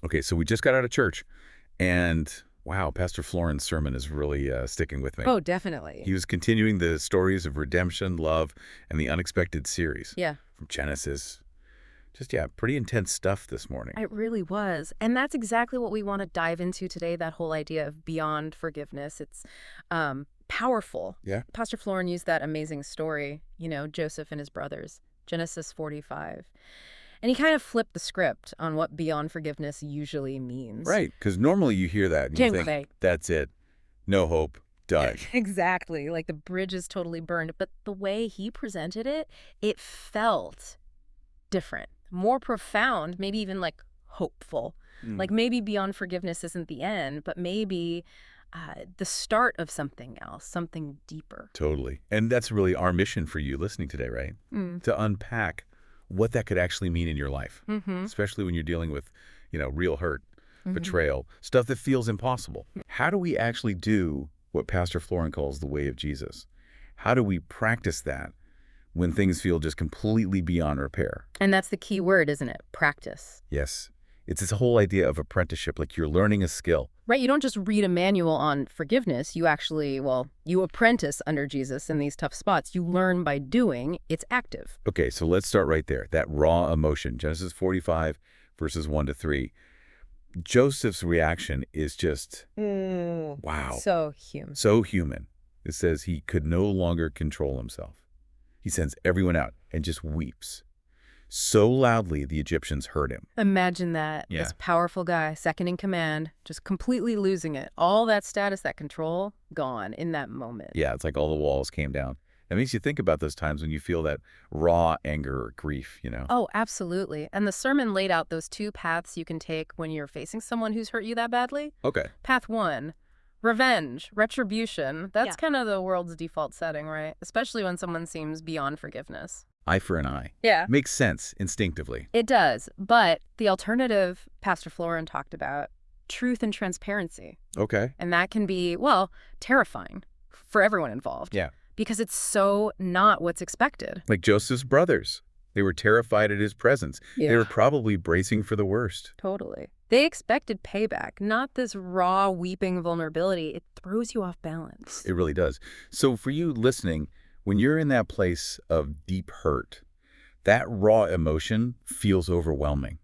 Okay, so we just got out of church, and wow, Pastor Florin's sermon is really sticking with me. Oh, definitely. He was continuing the stories of redemption, love, and the unexpected series Yeah, from Genesis. Just, yeah, pretty intense stuff this morning. it really was. And that's exactly what we want to dive into today, that whole idea of beyond forgiveness. It's powerful. Yeah? Pastor Florin used that amazing story, Joseph and his brothers, Genesis 45. And he kind of flipped the script on what beyond forgiveness usually means. Right, because normally you hear that and you think, Right. that's it, no hope, done. Exactly. Like the bridge is totally burned. But the way he presented it, it felt different, more profound, maybe even like hopeful. Like maybe beyond forgiveness isn't the end, but maybe the start of something else, something deeper. Totally. And that's really our mission for you listening today, right? To unpack what that could actually mean in your life, especially when you're dealing with, real hurt, betrayal, stuff that feels impossible. How do we actually do what Pastor Florin calls the way of Jesus? How do we practice that when things feel just completely beyond repair? And that's the key word, isn't it? Practice. Yes. It's this whole idea of apprenticeship, like you're learning a skill. Right, you don't just read a manual on forgiveness. You actually, you apprentice under Jesus in these tough spots. You learn by doing. It's active. Okay, so let's start right there. That raw emotion, Genesis 45, verses 1 to 3. Joseph's reaction is just, wow. So human. So human. It says he could no longer control himself. He sends everyone out and just weeps. So loudly, the Egyptians heard him. Imagine that. Yeah. This powerful guy, second in command, just completely losing it. All that status, that control, gone in that moment. Yeah, it's like all the walls came down. That makes you think about those times when you feel that raw anger or grief, Oh, absolutely. And the sermon laid out those two paths you can take when you're facing someone who's hurt you that badly. Okay. Path one, revenge, retribution. That's kind of the world's default setting, right? Especially when someone seems beyond forgiveness. Eye for an eye. Yeah. Makes sense instinctively. It does. But the alternative Pastor Florin talked about, truth and transparency. Okay. And that can be, terrifying for everyone involved. Yeah. Because it's so not what's expected. Like Joseph's brothers. They were terrified at his presence. Yeah. They were probably bracing for the worst. Totally. They expected payback, not this raw, weeping vulnerability. It throws you off balance. It really does. So for you listening, when you're in that place of deep hurt, that raw emotion feels overwhelming.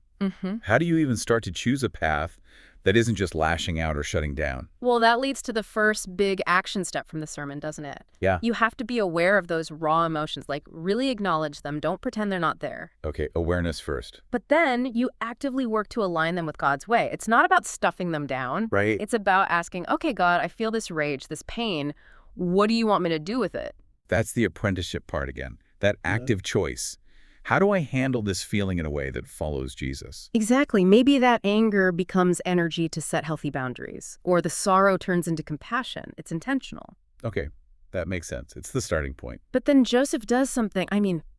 How do you even start to choose a path that isn't just lashing out or shutting down? Well, that leads to the first big action step from the sermon, doesn't it? Yeah. You have to be aware of those raw emotions, like really acknowledge them. Don't pretend they're not there. Okay, awareness first. But then you actively work to align them with God's way. It's not about stuffing them down. Right. It's about asking, okay, God, I feel this rage, this pain. What do you want me to do with it? That's the apprenticeship part again, that active choice. How do I handle this feeling in a way that follows Jesus? Exactly. Maybe that anger becomes energy to set healthy boundaries, or the sorrow turns into compassion. It's intentional. Okay, that makes sense. It's the starting point. But then Joseph does something,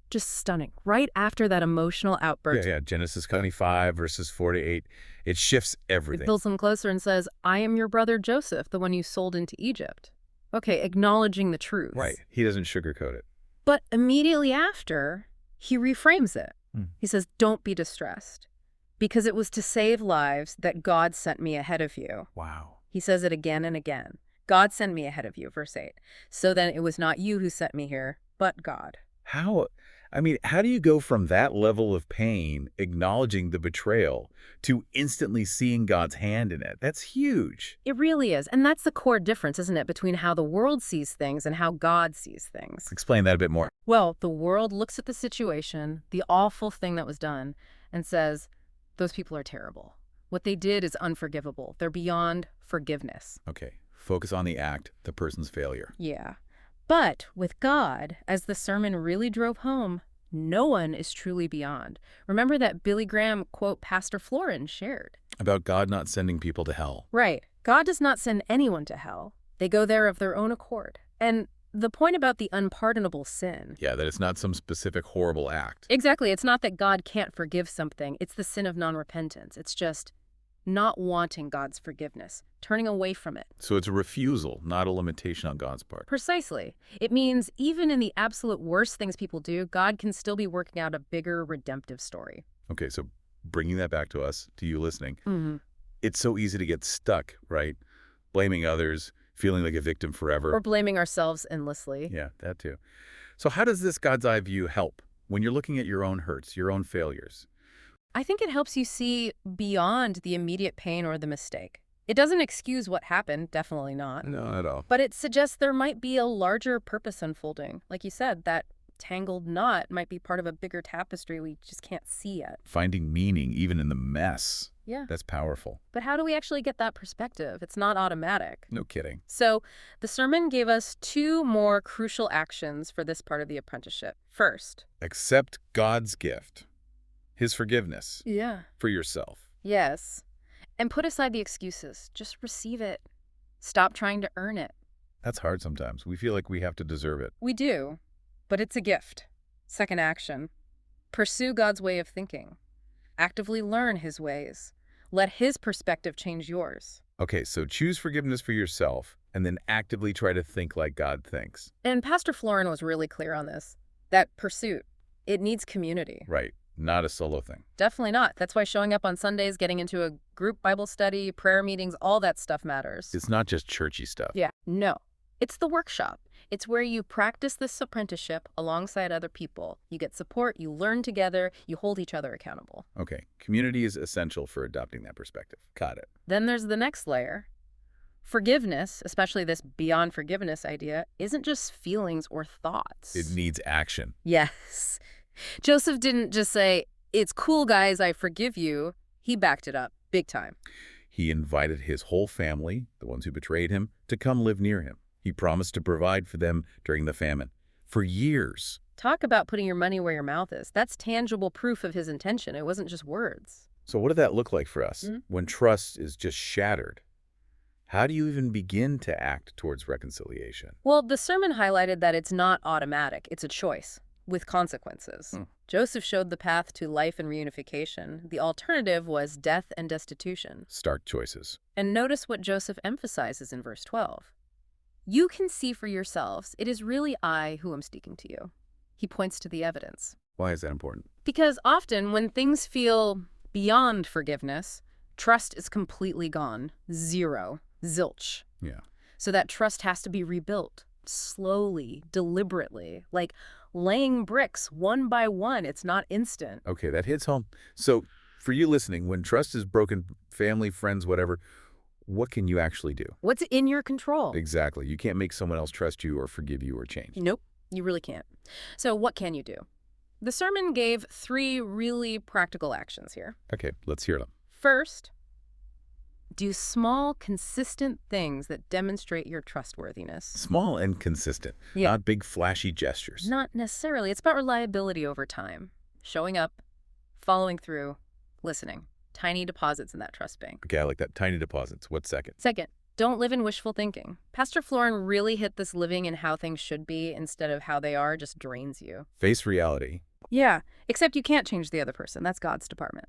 just stunning. Right after that emotional outburst, Yeah, Genesis 25, verses 4 to 8. It shifts he everything. pulls him closer and says, I am your brother Joseph, the one you sold into Egypt. Okay, acknowledging the truth. Right. He doesn't sugarcoat it. But immediately after, he reframes it. He says, don't be distressed, because it was to save lives that God sent me ahead of you. Wow. He says it again and again. God sent me ahead of you, verse 8. So then it was not you who sent me here, but God. How do you go from that level of pain, acknowledging the betrayal, to instantly seeing God's hand in it? That's huge. It really is. And that's the core difference, isn't it, between how the world sees things and how God sees things. Explain that a bit more. Well, the world looks at the situation, the awful thing that was done, and says, those people are terrible. What they did is unforgivable. They're beyond forgiveness. Okay, focus on the act, the person's failure. Yeah. But with God, as the sermon really drove home, no one is truly beyond. Remember that Billy Graham quote Pastor Florin shared. About God not sending people to hell. Right. God does not send anyone to hell. They go there of their own accord. And the point about the unpardonable sin. Yeah, that it's not some specific horrible act. Exactly. It's not that God can't forgive something. It's the sin of non-repentance. It's just not wanting God's forgiveness, turning away from it. So it's a refusal, not a limitation on God's part. Precisely. It means even in the absolute worst things people do, God can still be working out a bigger redemptive story. Okay, so bringing that back to us, to you listening, it's so easy to get stuck, right? Blaming others, feeling like a victim forever. Or blaming ourselves endlessly. Yeah, that too. So how does this God's eye view help when you're looking at your own hurts, your own failures? I think it helps you see beyond the immediate pain or the mistake. It doesn't excuse what happened, definitely not. No, not at all. But it suggests there might be a larger purpose unfolding. Like you said, that tangled knot might be part of a bigger tapestry we just can't see yet. Finding meaning even in the mess. Yeah. That's powerful. But how do we actually get that perspective? It's not automatic. No kidding. So the sermon gave us 2 more crucial actions for this part of the apprenticeship. First, Accept God's gift, his forgiveness for yourself. Yes. And put aside the excuses. Just receive it. Stop trying to earn it. That's hard sometimes. We feel like we have to deserve it. We do, but it's a gift. Second action. Pursue God's way of thinking. Actively learn his ways. Let his perspective change yours. Okay, so choose forgiveness for yourself and then actively try to think like God thinks. And Pastor Florin was really clear on this. That pursuit, it needs community. Right. Not a solo thing. Definitely not. That's why showing up on Sundays, getting into a group Bible study, prayer meetings, all that stuff matters. It's not just churchy stuff. Yeah. No. It's the workshop. It's where you practice this apprenticeship alongside other people. You get support, you learn together, you hold each other accountable. Okay. Community is essential for adopting that perspective. Got it. Then there's the next layer. Forgiveness, especially this beyond forgiveness idea, isn't just feelings or thoughts. It needs action. Yes. Joseph didn't just say, "It's cool, guys, I forgive you." He backed it up, big time. He invited his whole family, the ones who betrayed him, to come live near him. He promised to provide for them during the famine. For years. Talk about putting your money where your mouth is. That's tangible proof of his intention. It wasn't just words. So what did that look like for us when trust is just shattered? How do you even begin to act towards reconciliation? Well, the sermon highlighted that it's not automatic. It's a choice with consequences. Joseph showed the path to life and reunification. The alternative was death and destitution. Stark choices. And notice what Joseph emphasizes in verse 12. You can see for yourselves, it is really I who am speaking to you. He points to the evidence. Why is that important? Because often when things feel beyond forgiveness, trust is completely gone. Zero. Zilch. Yeah. So that trust has to be rebuilt slowly, deliberately, like laying bricks one by one. It's not instant. Okay, that hits home. So for you listening, when trust is broken, family, friends, whatever, what can you actually do? What's in your control? Exactly. You can't make someone else trust you or forgive you or change. Nope, you really can't. So what can you do? The sermon gave 3 really practical actions here. Okay, let's hear them. First, do small, consistent things that demonstrate your trustworthiness. Small and consistent, not big flashy gestures. Not necessarily. It's about reliability over time. Showing up, following through, listening. Tiny deposits in that trust bank. Okay, I like that. Tiny deposits. What's second? Second, don't live in wishful thinking. Pastor Florin really hit this living in how things should be instead of how they are just drains you. Face reality. Yeah, except you can't change the other person. That's God's department.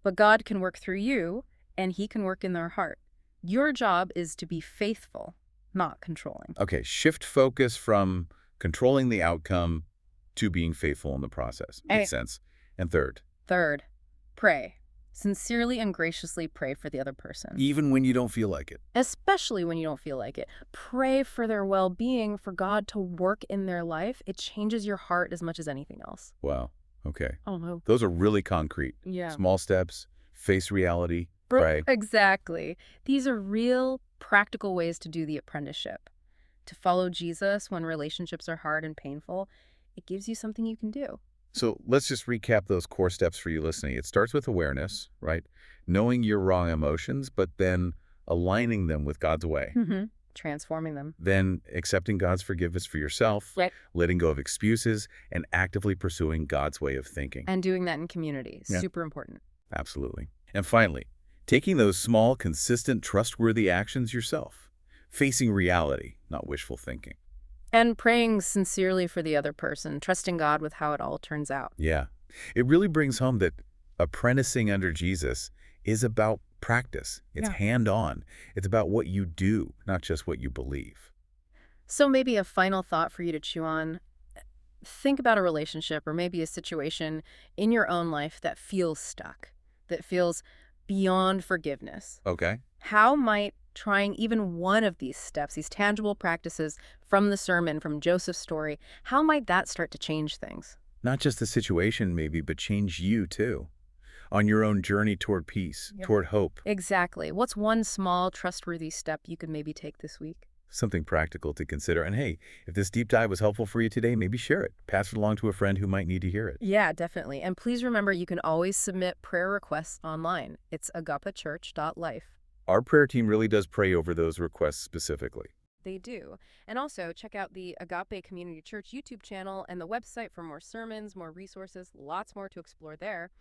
But God can work through you, and he can work in their heart. Your job is to be faithful, not controlling. Okay, shift focus from controlling the outcome to being faithful in the process. Makes sense. And third, pray. Sincerely and graciously pray for the other person. even when you don't feel like it. Especially when you don't feel like it. Pray for their well-being, for God to work in their life. It changes your heart as much as anything else. Wow. Okay. Oh, no. Those are really concrete. Yeah. Small steps, face reality, pray. Exactly. These are real, practical ways to do the apprenticeship. To follow Jesus when relationships are hard and painful, it gives you something you can do. So let's just recap those core steps for you listening. It starts with awareness, right? Knowing your wrong emotions, but then aligning them with God's way. Transforming them. Then accepting God's forgiveness for yourself, Right. letting go of excuses, and actively pursuing God's way of thinking. And doing that in community. Yeah. Super important. Absolutely. And finally, taking those small, consistent, trustworthy actions yourself. Facing reality, not wishful thinking. And praying sincerely for the other person, trusting God with how it all turns out. Yeah. It really brings home that apprenticing under Jesus is about practice. It's hand-on. It's about what you do, not just what you believe. So maybe a final thought for you to chew on. Think about a relationship or maybe a situation in your own life that feels stuck, that feels beyond forgiveness. Okay. How might trying even one of these steps, these tangible practices from the sermon, from Joseph's story, how might that start to change things? Not just the situation maybe, but change you too. On your own journey toward peace, Yep. toward hope. Exactly. What's one small, trustworthy step you could maybe take this week? Something practical to consider. And hey, if this deep dive was helpful for you today, maybe share it. Pass it along to a friend who might need to hear it. Yeah, definitely. And please remember, you can always submit prayer requests online. It's agapechurch.life. Our prayer team really does pray over those requests specifically. They do. And also, check out the Agape Community Church YouTube channel and the website for more sermons, more resources, lots more to explore there.